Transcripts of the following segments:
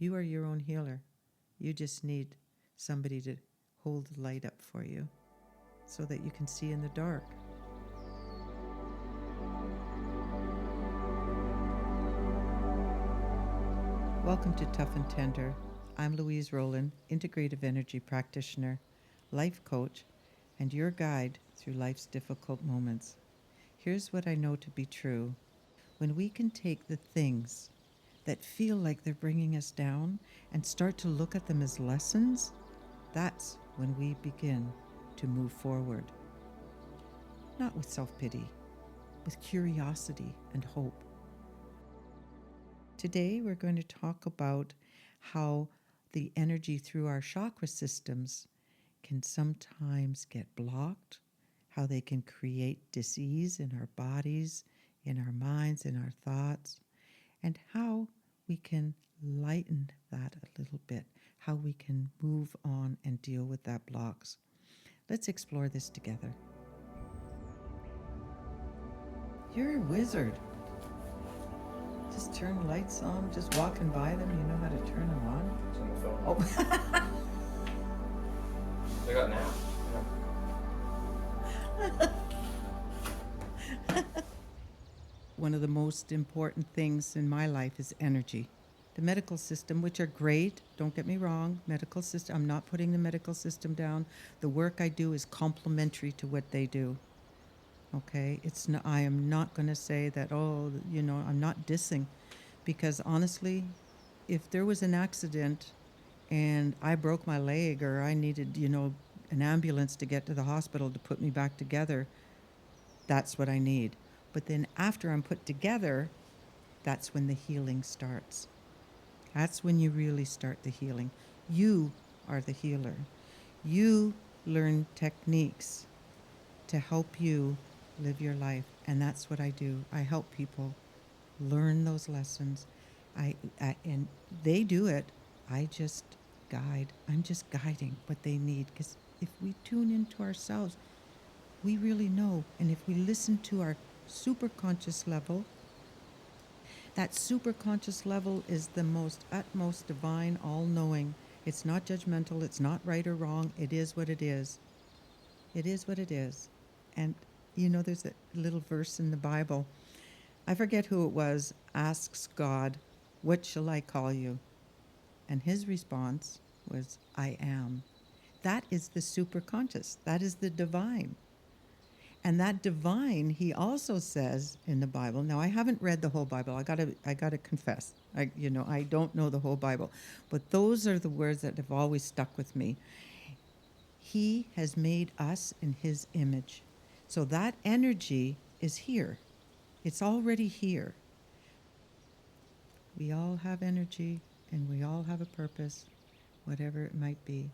You are your own healer. You just need somebody to hold the light up for you so that you can see in the dark. Welcome to Tough and Tender. I'm Louise Rolland, integrative energy practitioner, life coach, and your guide through life's difficult moments. Here's what I know to be true. When we can take the things that feel like they're bringing us down and start to look at them as lessons, that's when we begin to move forward. Not with self-pity, with curiosity and hope. Today we're going to talk about how the energy through our chakra systems can sometimes get blocked, how they can create dis-ease in our bodies, in our minds, in our thoughts, and how we can lighten that a little bit, how we can move on and deal with that blocks. Let's explore this together. You're a wizard. Just turn lights on, just walking by them, you know how to turn them on? It's on the phone. Oh. I got now. One of the most important things in my life is energy. The medical system, which are great, don't get me wrong, medical system, I'm not putting the medical system down. The work I do is complementary to what they do. Okay, I am not going to say that, I'm not dissing, because honestly, if there was an accident and I broke my leg or I needed, an ambulance to get to the hospital to put me back together, that's what I need. But then after I'm put together, that's when the healing starts. That's when you really start the healing. You are the healer. You learn techniques to help you live your life. And that's what I do. I help people learn those lessons. And they do it. I just guide. I'm just guiding what they need. Because if we tune into ourselves, we really know. And if we listen to our superconscious level, that superconscious level is the most utmost divine, all-knowing. It's not judgmental. It's not right or wrong. It is what it is. It is what it is. And, there's a little verse in the Bible. I forget who it was, asks God, "What shall I call you?" And his response was, "I am." That is the superconscious. That is the divine. And that divine, he also says in the Bible. Now, I haven't read the whole Bible. I gotta confess. I don't know the whole Bible, but those are the words that have always stuck with me. He has made us in his image. So that energy is here. It's already here. We all have energy and we all have a purpose, whatever it might be.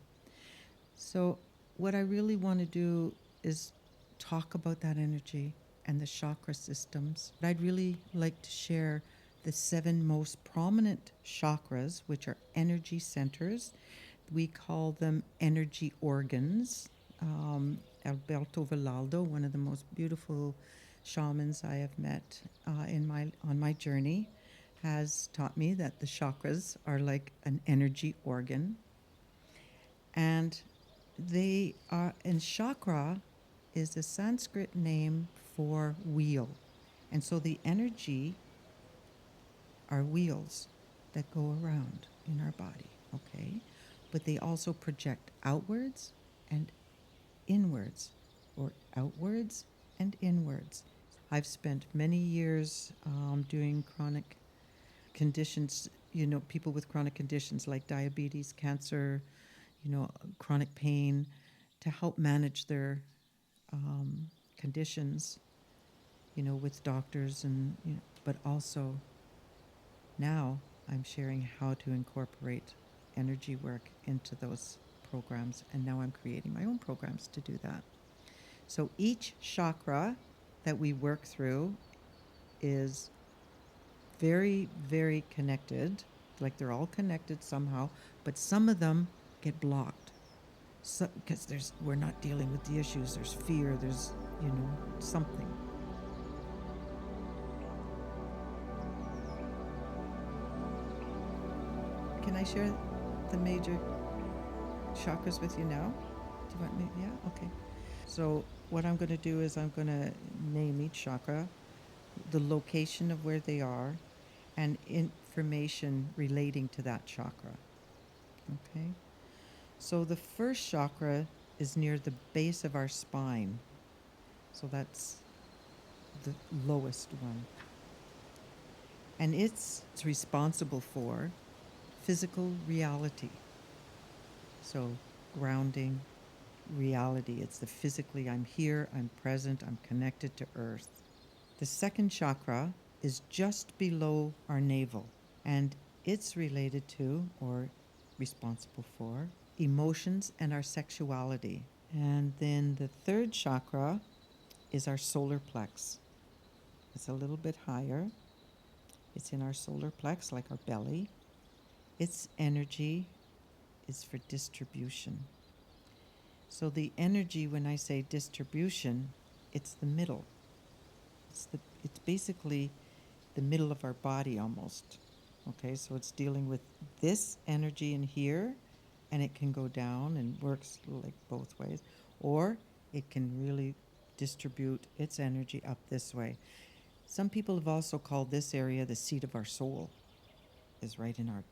So what I really want to do is talk about that energy and the chakra systems. I'd really like to share the 7 most prominent chakras, which are energy centers. We call them energy organs. Alberto Villaldo, one of the most beautiful shamans I have met on my journey, has taught me that the chakras are like an energy organ. And chakra is a Sanskrit name for wheel. And so the energy are wheels that go around in our body, okay? But they also project outwards and inwards, or outwards and inwards. I've spent many years doing chronic conditions, people with chronic conditions like diabetes, cancer, chronic pain, to help manage their conditions, with doctors but also now I'm sharing how to incorporate energy work into those programs, and now I'm creating my own programs to do that. So each chakra that we work through is very, very connected, like they're all connected somehow, but some of them get blocked. So, because we're not dealing with the issues, there's fear, there's, something. Can Can I share the major chakras with you now? Do you want me? Yeah? Okay. So, what I'm going to do is I'm going to name each chakra, the location of where they are, and information relating to that chakra. Okay? So, the first chakra is near the base of our spine. So, that's the lowest one. And it's responsible for physical reality. So, grounding, reality. It's the physically, I'm here, I'm present, I'm connected to earth. The second chakra is just below our navel, and it's related to, or responsible for, emotions and our sexuality. And then the third chakra is our solar plex. It's a little bit higher. It's in our solar plex, like our belly. Its energy is for distribution. So the energy, when I say distribution, it's the middle. It's basically the middle of our body almost. Okay, so it's dealing with this energy in here, and it can go down and works like both ways, or it can really distribute its energy up this way. Some people have also called this area the seat of our soul, is right in our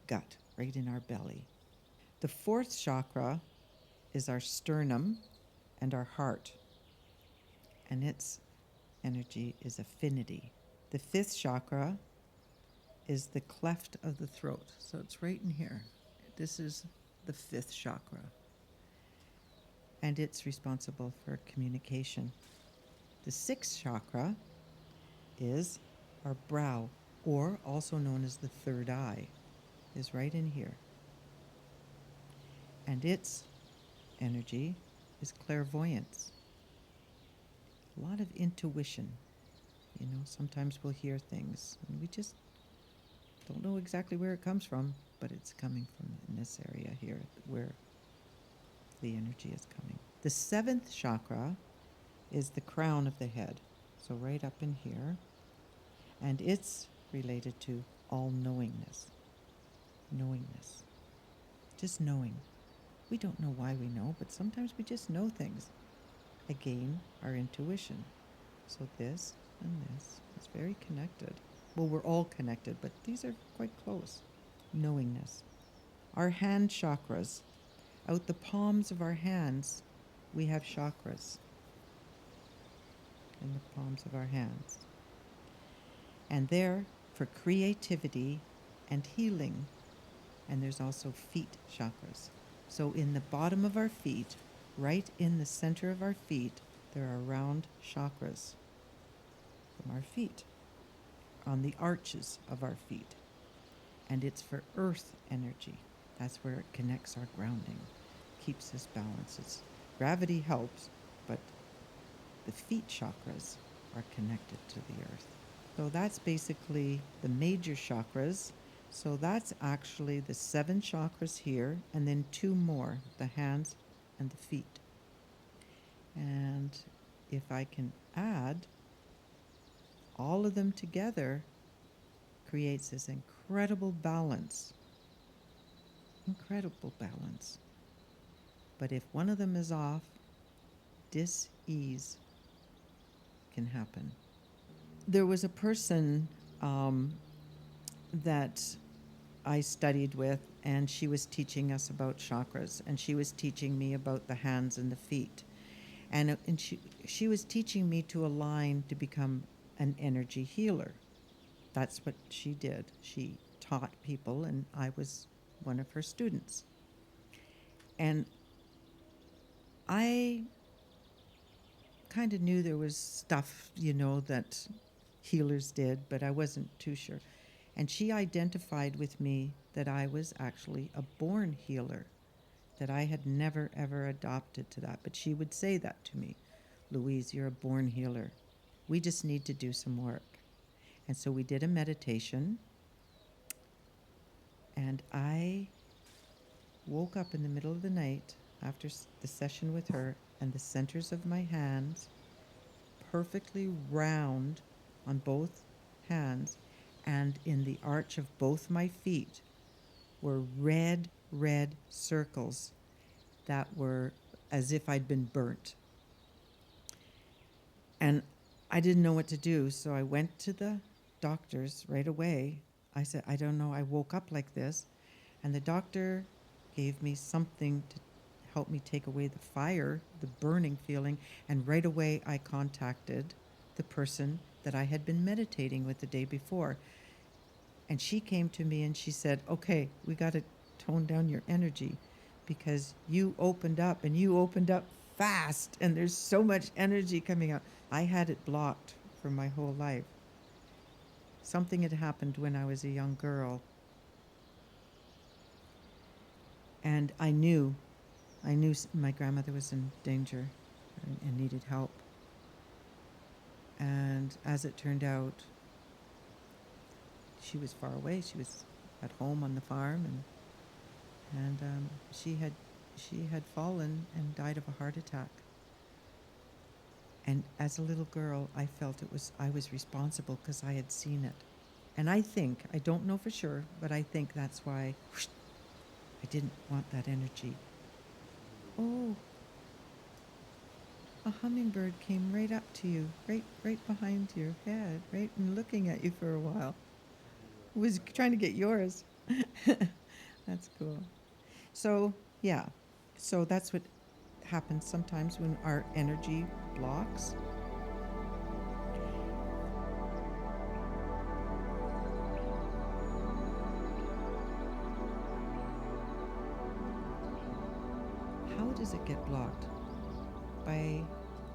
gut, right in our belly. The fourth chakra is our sternum and our heart, and its energy is affinity. The fifth chakra is the cleft of the throat, so it's right in here. This is the fifth chakra, and it's responsible for communication. The sixth chakra is our brow, or also known as the third eye, is right in here. And its energy is clairvoyance. A lot of intuition. You know, sometimes we'll hear things and we just don't know exactly where it comes from, but it's coming from in this area here where the energy is coming. The seventh chakra is the crown of the head, so right up in here, and it's related to all knowingness. Knowingness. Just knowing. We don't know why we know, but sometimes we just know things. Again, our intuition. So this and this is very connected. Well, we're all connected, but these are quite close. Knowingness. Our hand chakras. Out the palms of our hands, we have chakras in the palms of our hands. And they're for creativity and healing. And there's also feet chakras. So in the bottom of our feet, right in the center of our feet, there are round chakras from our feet, on the arches of our feet. And it's for earth energy. That's where it connects our grounding, keeps us balanced. Gravity helps, but the feet chakras are connected to the earth. So that's basically the major chakras. So that's actually the 7 chakras here, and then 2 more, the hands and the feet. And if I can add, all of them together creates this incredible balance. Incredible balance. But if one of them is off, dis-ease can happen. There was a person that I studied with, and she was teaching us about chakras, and she was teaching me about the hands and the feet. And she was teaching me to align to become an energy healer. That's what she did. She taught people, and I was one of her students. And I kind of knew there was stuff, you know, that healers did, but I wasn't too sure. And she identified with me that I was actually a born healer, that I had never, ever adopted to that. But she would say that to me, Louise, you're a born healer. We just need to do some work. And so we did a meditation, and I woke up in the middle of the night after the session with her, and the centers of my hands perfectly round on both hands, and in the arch of both my feet were red circles that were as if I'd been burnt. And I didn't know what to do, so I went to the doctors right away. I said, I don't know, I woke up like this. And the doctor gave me something to help me take away the fire, the burning feeling. And right away, I contacted the person that I had been meditating with the day before. And she came to me and she said, okay, we got to tone down your energy because you opened up and you opened up fast and there's so much energy coming out. I had it blocked for my whole life. Something had happened when I was a young girl. And I knew my grandmother was in danger and needed help. And as it turned out, she was far away. She was at home on the farm, and she had fallen and died of a heart attack. And as a little girl, I felt I was responsible because I had seen it. And I don't know for sure, but I think that's why I didn't want that energy. Oh, a hummingbird came right up to you, right behind your head, right, and looking at you for a while. Was trying to get yours. That's cool. So, yeah. So that's what happens sometimes when our energy blocks. How does it get blocked? By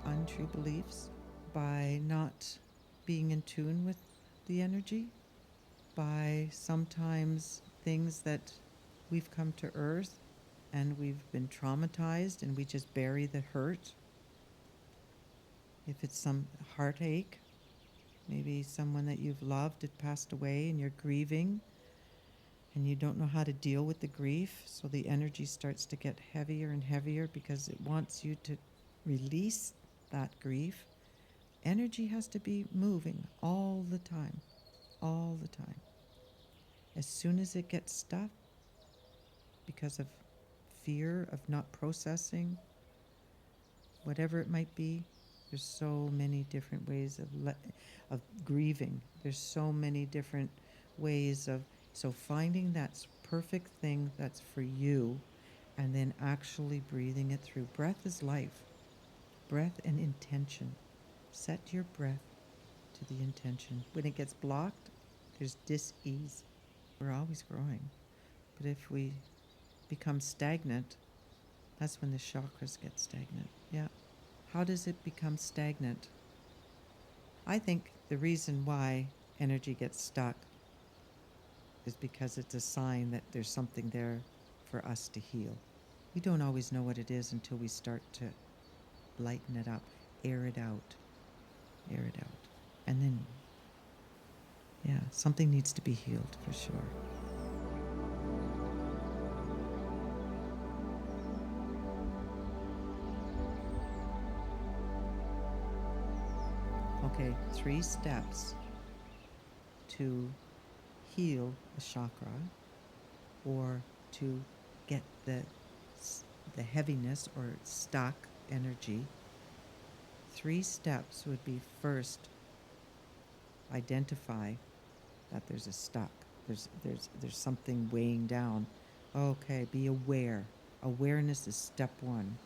untrue beliefs, by not being in tune with the energy, by sometimes things that we've come to Earth and we've been traumatized and we just bury the hurt. If it's some heartache, maybe someone that you've loved had passed away and you're grieving and you don't know how to deal with the grief, so the energy starts to get heavier and heavier because it wants you to release that grief. Energy has to be moving all the time, all the time. As soon as it gets stuck, because of fear of not processing, whatever it might be, there's so many different ways of grieving. There's so many different ways of, so finding that perfect thing that's for you and then actually breathing it through. Breath is life. Breath and intention. Set your breath to the intention. When it gets blocked, there's dis-ease. We're always growing. But if we become stagnant, that's when the chakras get stagnant. Yeah. How does it become stagnant? I think the reason why energy gets stuck is because it's a sign that there's something there for us to heal. We don't always know what it is until we start to lighten it up, air it out. And then, yeah, something needs to be healed for sure. Okay, 3 steps to heal a chakra or to get the heaviness or stuck energy. 3 steps would be: first, identify that there's a stuck. There's something weighing down. Okay, be aware. Awareness is step 1.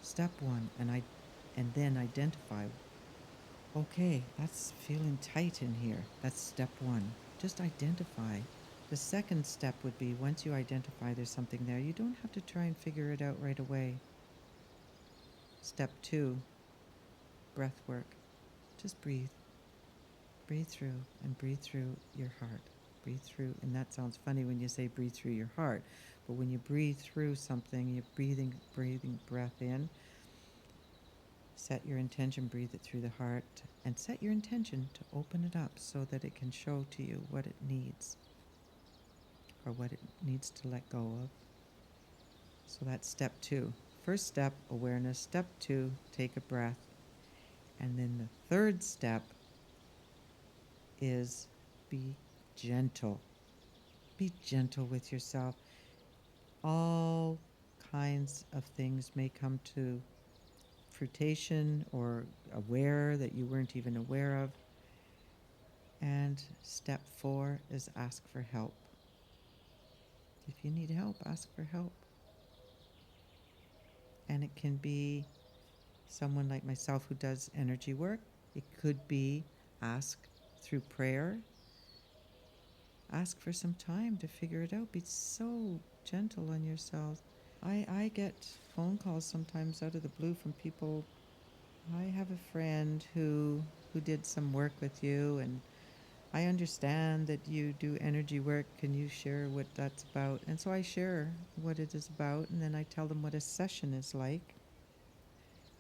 Step 1, and then identify. Okay, that's feeling tight in here. That's step 1. Just identify. The second step would be, once you identify there's something there, you don't have to try and figure it out right away. Step 2, breath work. Just breathe. Breathe through and breathe through your heart. Breathe through, and that sounds funny when you say breathe through your heart, but when you breathe through something, you're breathing breath in. Set your intention, breathe it through the heart, and set your intention to open it up so that it can show to you what it needs or what it needs to let go of. So that's step 2. First step, awareness. Step 2, take a breath. And then the third step is be gentle. Be gentle with yourself. All kinds of things may come to fruition or aware that you weren't even aware of. And step 4 is ask for help. If you need help, ask for help. And it can be someone like myself who does energy work. It could be ask through prayer. Ask for some time to figure it out. Be so gentle on yourselves. I get phone calls sometimes out of the blue from people. I have a friend who did some work with you, and I understand that you do energy work. Can you share what that's about? And so I share what it is about, and then I tell them what a session is like.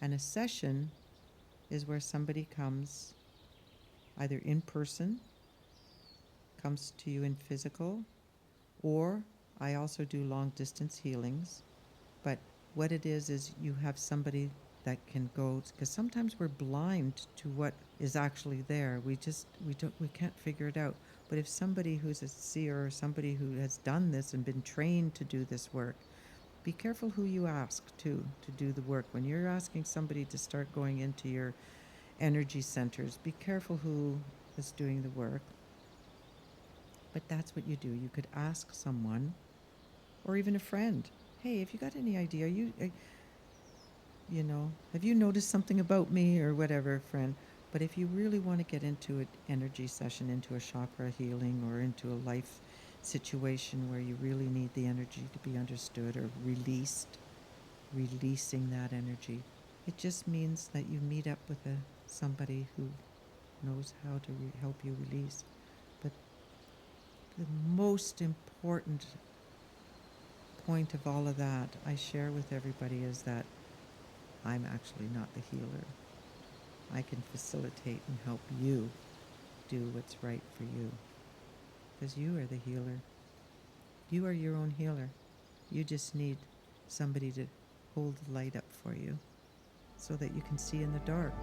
And a session is where somebody comes either in person, comes to you in physical, or I also do long distance healings. But what it is you have somebody that can go, because sometimes we're blind to what is actually there. We can't figure it out. But if somebody who's a seer or somebody who has done this and been trained to do this work, be careful who you ask to do the work. When you're asking somebody to start going into your energy centers, be careful who is doing the work. But that's what you do. You could ask someone, or even a friend, hey, have you got any idea? Have you noticed something about me or whatever, friend? But if you really want to get into an energy session, into a chakra healing, or into a life situation where you really need the energy to be understood or releasing that energy, it just means that you meet up with somebody who knows how to help you release. But the most important point of all of that I share with everybody is that I'm actually not the healer. I can facilitate and help you do what's right for you. Because you are the healer. You are your own healer. You just need somebody to hold the light up for you so that you can see in the dark.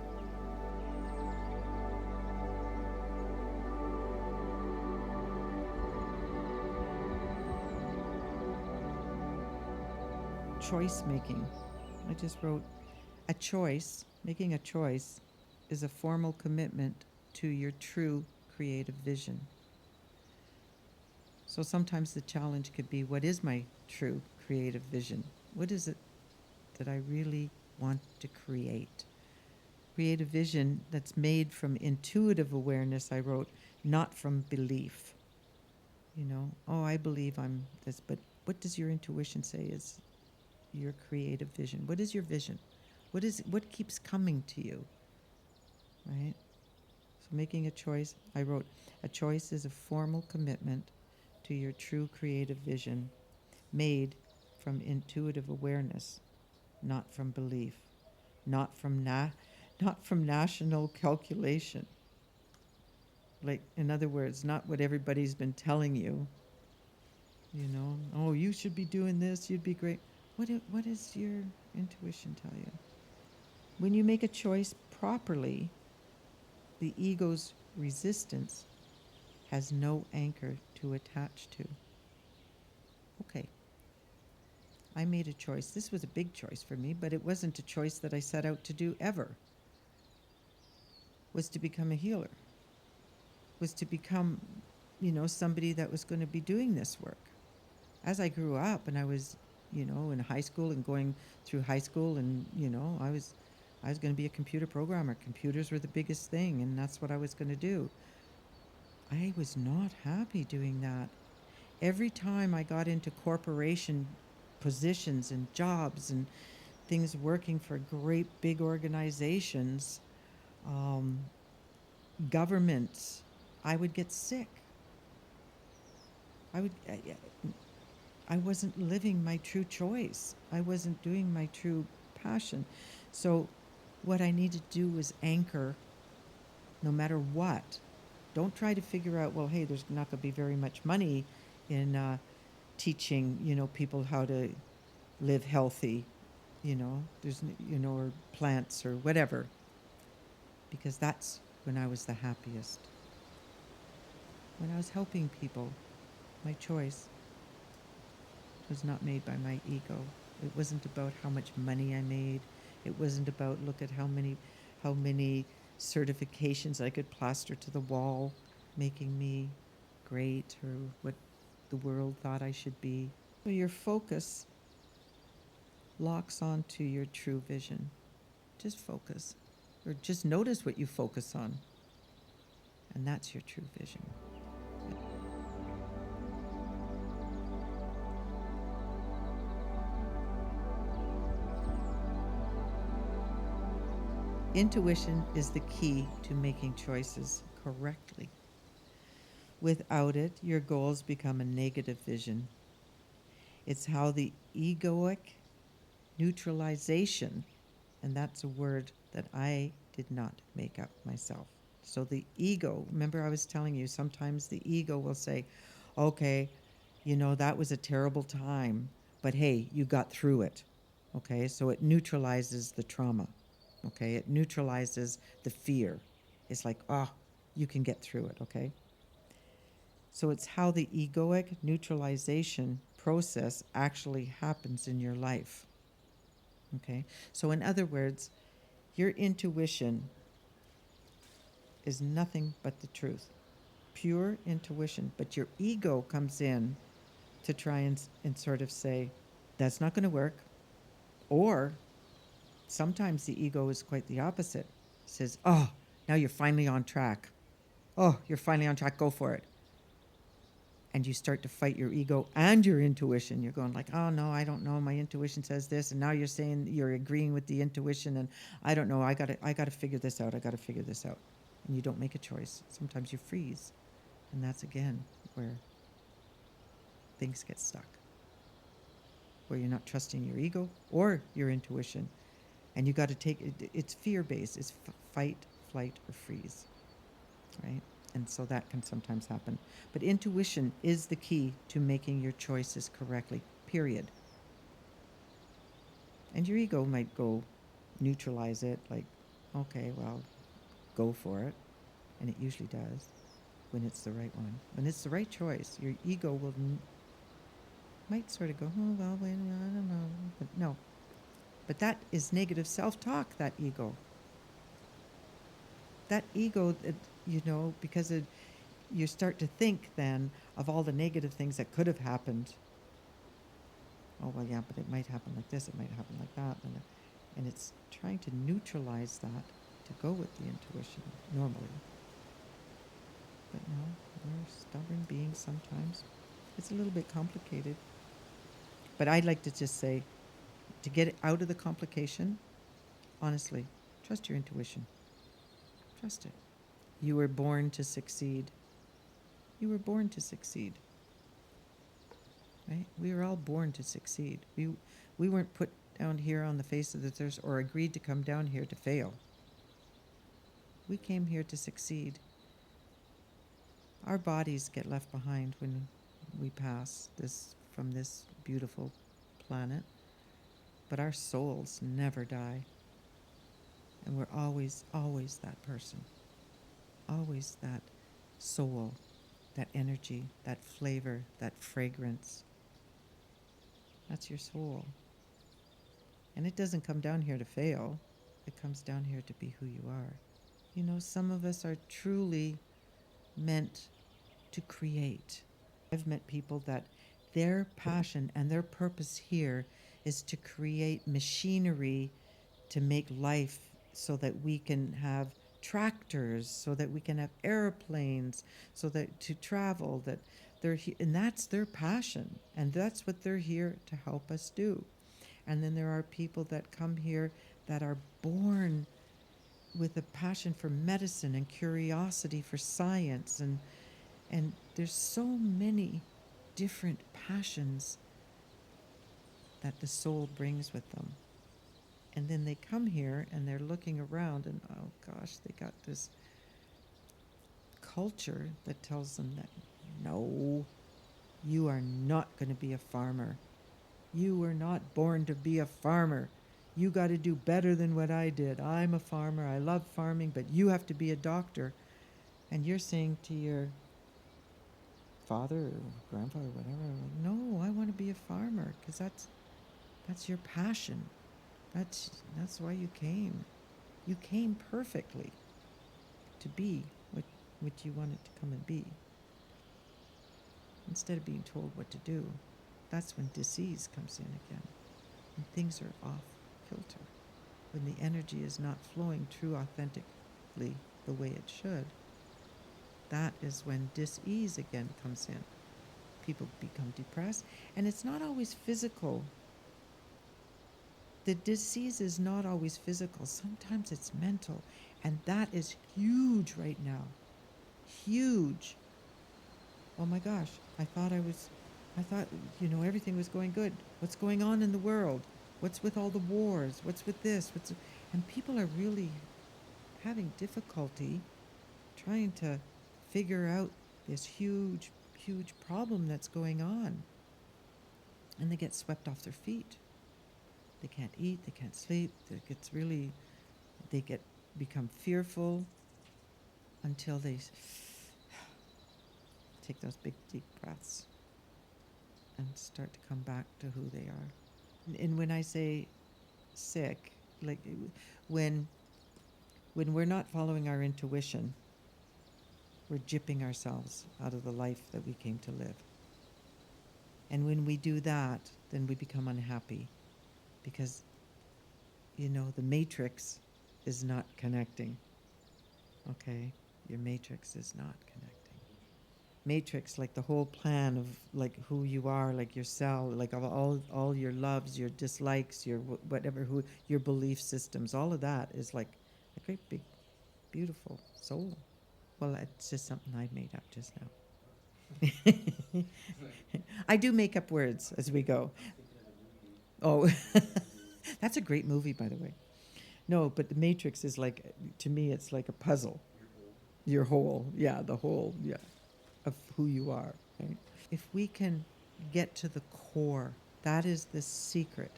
Choice making. I just wrote a choice. Making a choice is a formal commitment to your true creative vision. So sometimes the challenge could be, what is my true creative vision? What is it that I really want to create? Create a vision that's made from intuitive awareness, I wrote, not from belief. Oh, I believe I'm this, but what does your intuition say is your creative vision? What is your vision? What keeps coming to you? Right? So making a choice, I wrote, a choice is a formal commitment to your true creative vision made from intuitive awareness, not from belief, not from national calculation. Like, in other words, not what everybody's been telling you. Oh, you should be doing this, you'd be great. What does your intuition tell you? When you make a choice properly, the ego's resistance has no anchor to attach to. Okay, I made a choice. This was a big choice for me, but it wasn't a choice that I set out to do ever. Was to become a healer. Was to become, somebody that was going to be doing this work. As I grew up and I was, in high school and going through high school, and, I was going to be a computer programmer. Computers were the biggest thing, and that's what I was going to do. I was not happy doing that. Every time I got into corporation positions and jobs and things working for great big organizations, governments, I would get sick. I wasn't living my true choice. I wasn't doing my true passion. So what I needed to do was anchor no matter what. Don't try to figure out, well, hey, there's not going to be very much money in teaching, people how to live healthy, there's, or plants or whatever. Because that's when I was the happiest. When I was helping people, My choice was not made by my ego. It wasn't about how much money I made. It wasn't about look at how many certifications I could plaster to the wall, making me great or what the world thought I should be. So your focus locks onto your true vision. Just focus, or just notice what you focus on, and that's your true vision. Intuition is the key to making choices correctly. Without it, your goals become a negative vision. It's how the egoic neutralization, and that's a word that I did not make up myself. So the ego, remember I was telling you, sometimes the ego will say, okay, that was a terrible time, but hey, you got through it. Okay, so it neutralizes the trauma. Okay, it neutralizes the fear. It's like, you can get through it. Okay. So it's how the egoic neutralization process actually happens in your life. Okay. So, in other words, your intuition is nothing but the truth, pure intuition. But your ego comes in to try and sort of say, that's not going to work. Or sometimes the ego is quite the opposite. It says, oh, now you're finally on track. Oh, you're finally on track. Go for it. And you start to fight your ego and your intuition. You're going like, oh no, I don't know. My intuition says this, and now you're saying you're agreeing with the intuition, and I don't know. I gotta figure this out. I gotta figure this out, and you don't make a choice. Sometimes you freeze, and that's again where things get stuck, where you're not trusting your ego or your intuition, and you got to take it. It's fear based. It's fight, flight, or freeze, right? And so that can sometimes happen. But intuition is the key to making your choices correctly, period. And your ego might go neutralize it, like, okay, well, go for it. And it usually does when it's the right one. When it's the right choice, your ego might sort of go, oh, well, wait, I don't know. But no. But that is negative self talk, that ego. That ego, because you start to think then of all the negative things that could have happened. Oh, well, yeah, but it might happen like this, it might happen like that. And it's trying to neutralize that to go with the intuition normally. But no, we're stubborn beings sometimes. It's a little bit complicated. But I'd like to just say, to get out of the complication, honestly, trust your intuition. Trust it. You were born to succeed. You were born to succeed. Right? We were all born to succeed. We weren't put down here on the face of the earth or agreed to come down here to fail. We came here to succeed. Our bodies get left behind when we pass from this beautiful planet, but our souls never die. And we're always, always that person. Always that soul, that energy, that flavor, that fragrance. That's your soul. And it doesn't come down here to fail. It comes down here to be who you are. Some of us are truly meant to create. I've met people that their passion and their purpose here is to create machinery to make life so that we can have tractors, so that we can have airplanes, so that to travel, that and that's their passion, and that's what they're here to help us do. And then there are people that come here that are born with a passion for medicine and curiosity for science, and there's so many different passions that the soul brings with them. And then they come here and they're looking around, and oh gosh, they got this culture that tells them that no, you are not going to be a farmer. You were not born to be a farmer. You got to do better than what I did. I'm a farmer. I love farming, but you have to be a doctor. And you're saying to your father or grandfather, whatever. I'm like, no, I want to be a farmer because that's your passion. That's why you came. You came perfectly to be what you wanted to come and be. Instead of being told what to do, that's when disease comes in again. When things are off kilter. When the energy is not flowing true authentically the way it should. That is when dis-ease again comes in. People become depressed. And it's not always physical. The disease is not always physical. Sometimes it's mental. And that is huge right now. Huge. Oh my gosh, I thought, everything was going good. What's going on in the world? What's with all the wars? What's with this? And people are really having difficulty trying to figure out this huge, huge problem that's going on. And they get swept off their feet. They can't eat, they can't sleep, they become fearful until they take those big deep breaths and start to come back to who they are. And when I say sick, like when we're not following our intuition, we're gypping ourselves out of the life that we came to live. And when we do that, then we become unhappy because, the matrix is not connecting. Okay? Your matrix is not connecting. Matrix, like the whole plan of like who you are, like your cell, like all your loves, your dislikes, your whatever, your belief systems, all of that is like a great big, beautiful soul. Well, it's just something I made up just now. I do make up words as we go. Oh, that's a great movie, by the way. No, but the Matrix is like, to me, it's like a puzzle. Your whole, yeah, the whole, yeah, of who you are. Right? If we can get to the core, that is the secret.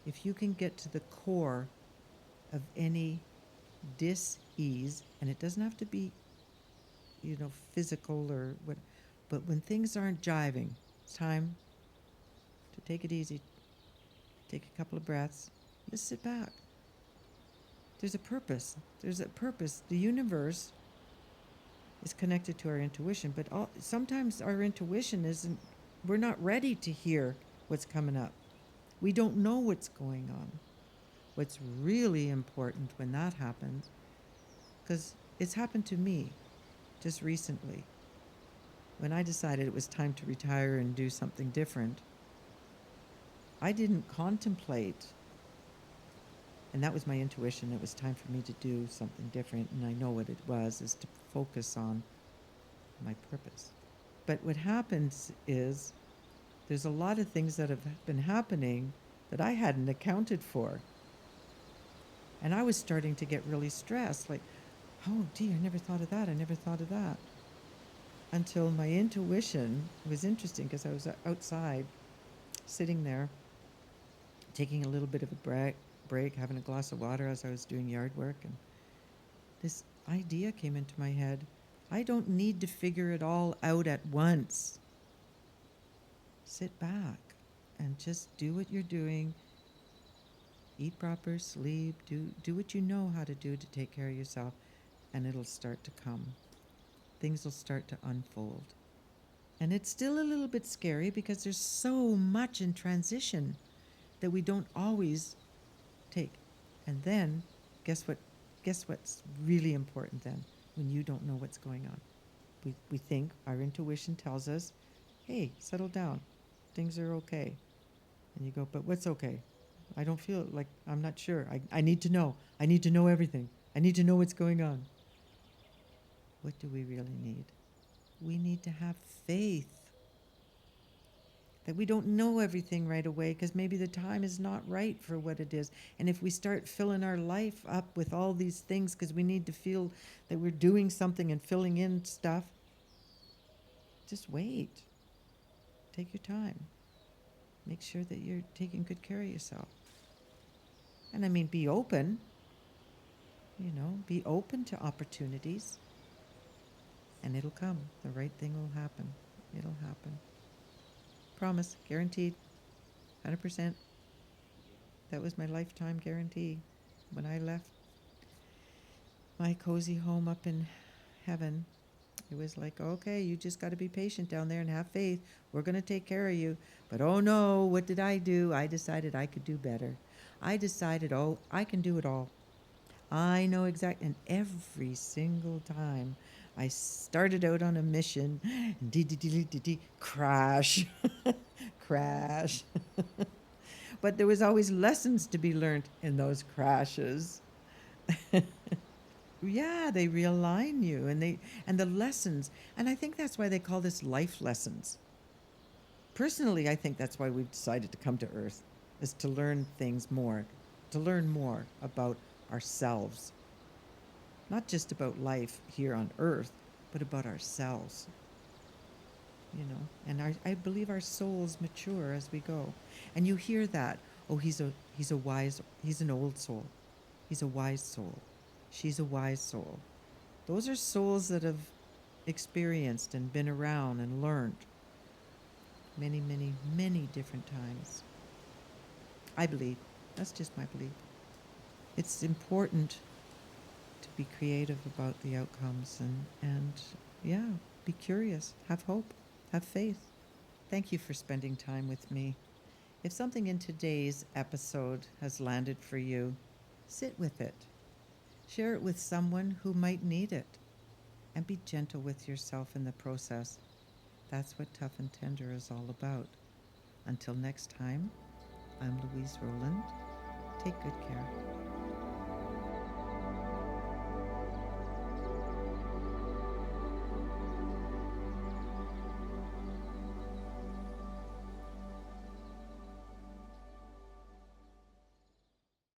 If you can get to the core of any dis-ease, and it doesn't have to be, physical or what, but when things aren't jiving, it's time to take it easy, take a couple of breaths, just sit back. There's a purpose. There's a purpose. The universe is connected to our intuition, but sometimes our intuition isn't, we're not ready to hear what's coming up. We don't know what's going on. What's really important when that happens, because it's happened to me just recently, when I decided it was time to retire and do something different, I didn't contemplate, and that was my intuition. It was time for me to do something different, and I know what it was, is to focus on my purpose. But what happens is there's a lot of things that have been happening that I hadn't accounted for. And I was starting to get really stressed, like, oh, gee, I never thought of that. I never thought of that. Until my intuition was interesting, because I was outside, sitting there, taking a little bit of a break, having a glass of water as I was doing yard work, and this idea came into my head. I don't need to figure it all out at once. Sit back and just do what you're doing. Eat proper, sleep, do what you know how to do to take care of yourself, and it'll start to come. Things will start to unfold. And it's still a little bit scary because there's so much in transition that we don't always take. And then, guess what's really important then, when you don't know what's going on? We think, our intuition tells us, hey, settle down. Things are okay. And you go, but what's okay? I don't feel like, I'm not sure. I need to know. I need to know everything. I need to know what's going on. What do we really need? We need to have faith that we don't know everything right away, because maybe the time is not right for what it is. And if we start filling our life up with all these things because we need to feel that we're doing something and filling in stuff, just wait. Take your time. Make sure that you're taking good care of yourself. And I mean, be open. Be open to opportunities, and it'll come. The right thing will happen. It'll happen. Promise, guaranteed, 100%. That was my lifetime guarantee. When I left my cozy home up in heaven, it was like, okay, you just got to be patient down there and have faith. We're going to take care of you. But oh no, what did I do? I decided I could do better. I decided, oh, I can do it all. I know exactly. And every single time I started out on a mission, crash, crash. But there was always lessons to be learned in those crashes. Yeah, they realign you, and the lessons. And I think that's why they call this life lessons. Personally, I think that's why we've decided to come to Earth, is to learn things more, to learn more about ourselves. Not just about life here on Earth, but about ourselves. And I believe our souls mature as we go. And you hear that, oh, he's an old soul. He's a wise soul. She's a wise soul. Those are souls that have experienced and been around and learned many, many, many different times. I believe. That's just my belief. It's important to be creative about the outcomes and yeah, be curious, have hope, have faith. Thank you for spending time with me. If something in today's episode has landed for you, sit with it. Share it with someone who might need it. And be gentle with yourself in the process. That's what Tough and Tender is all about. Until next time, I'm Louise Rolland. Take good care.